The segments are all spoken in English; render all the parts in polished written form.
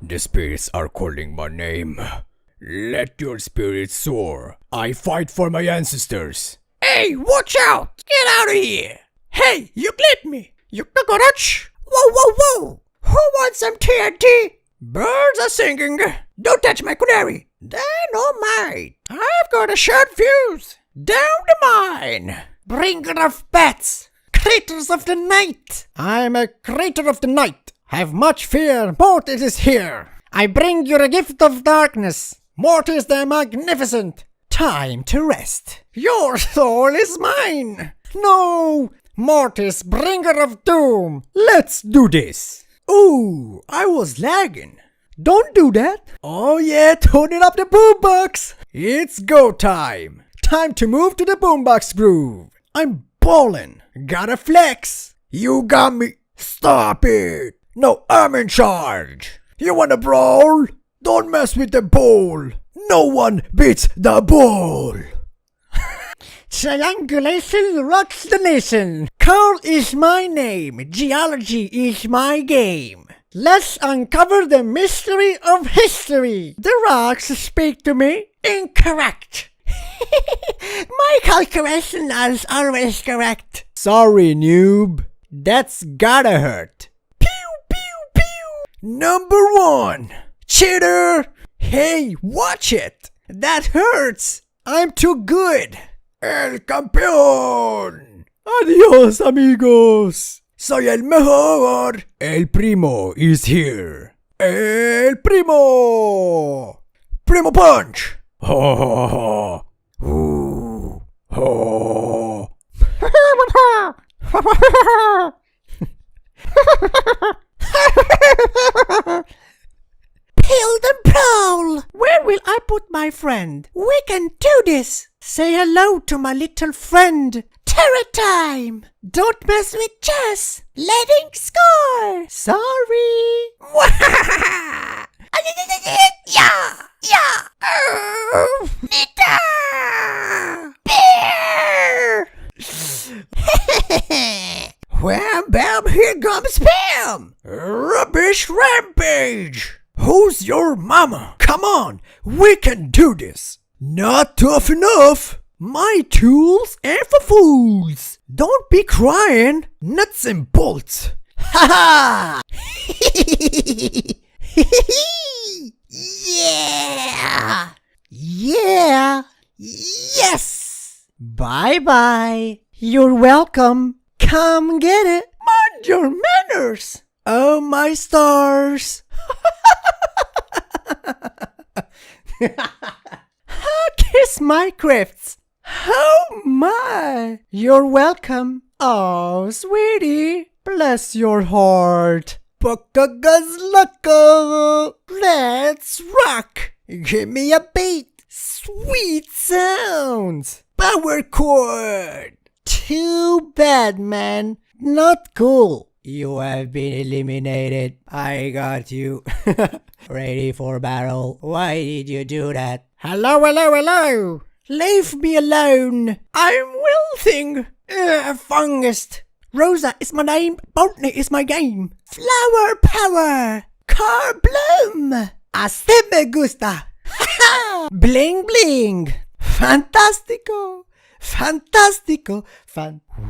The spirits are calling my name. Let your spirits soar. I fight for my ancestors. Hey, watch out! Get out of here! Hey, you clipped me! You cockroach! Whoa, whoa, whoa! Who wants some TNT? Birds are singing. Don't touch my canary. Dynamite! I've got a short fuse. Down the mine. Bringer of bats. Creatures of the night. I'm a creature of the night. Have much fear. Mortis is here. I bring you a gift of darkness. Mortis the magnificent. Time to rest. Your soul is mine. No! Mortis, bringer of doom. Let's do this. Ooh, I was lagging. Don't do that. Oh yeah, turn it up the boombox. It's go time. Time to move to the boombox groove. I'm ballin'. Gotta flex. You got me. Stop it. No, I'm in charge. You wanna brawl? Don't mess with the ball. No one beats the ball. Triangulation rocks the nation. Carl is my name. Geology is my game. Let's uncover the mystery of history. The rocks speak to me. Incorrect. My calculation is always correct. Sorry, noob. That's gotta hurt. Pew, pew, pew. Number 1. Cheater. Hey, watch it. That hurts. I'm too good. El campeón. Adiós, amigos. Soy el mejor. El primo is here. El primo. Primo punch. Ho, ho, ho. Ooh. Ho. Build and prowl. Where will I put my friend? We can do this. Say hello to my little friend. Terror time. Don't mess with chess. Letting score. Sorry. Yeah. Nita. Bear. Wham bam, here comes Pam. Rubbish rampage. Who's your mama? Come on, we can do this. Not tough enough. My tools are for fools. Don't be crying. Nuts and bolts. Ha ha. Yeah. Yeah. Yes. Bye bye. You're welcome. Come get it. Mind your manners. Oh my stars. Kiss my crafts. Oh my. You're welcome. Oh sweetie. Bless your heart. Buckagazlucka. Let's rock. Give me a beat. Sweet sounds. Power chord. Too bad, man. Not cool. You have been eliminated. I got you. Ready for battle. Why did you do that? Hello, hello, hello. Leave me alone. I'm wilting. Fungus. Rosa is my name. Botany is my game. Flower power. Car bloom. Así me gusta. Bling bling. Fantastico. Fantastico.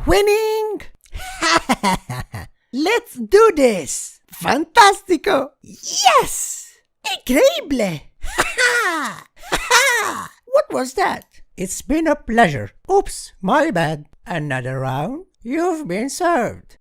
Winning. Let's do this. Fantastico. Yes. Increíble. What was that? It's been a pleasure. Oops, my bad. Another round? You've been served.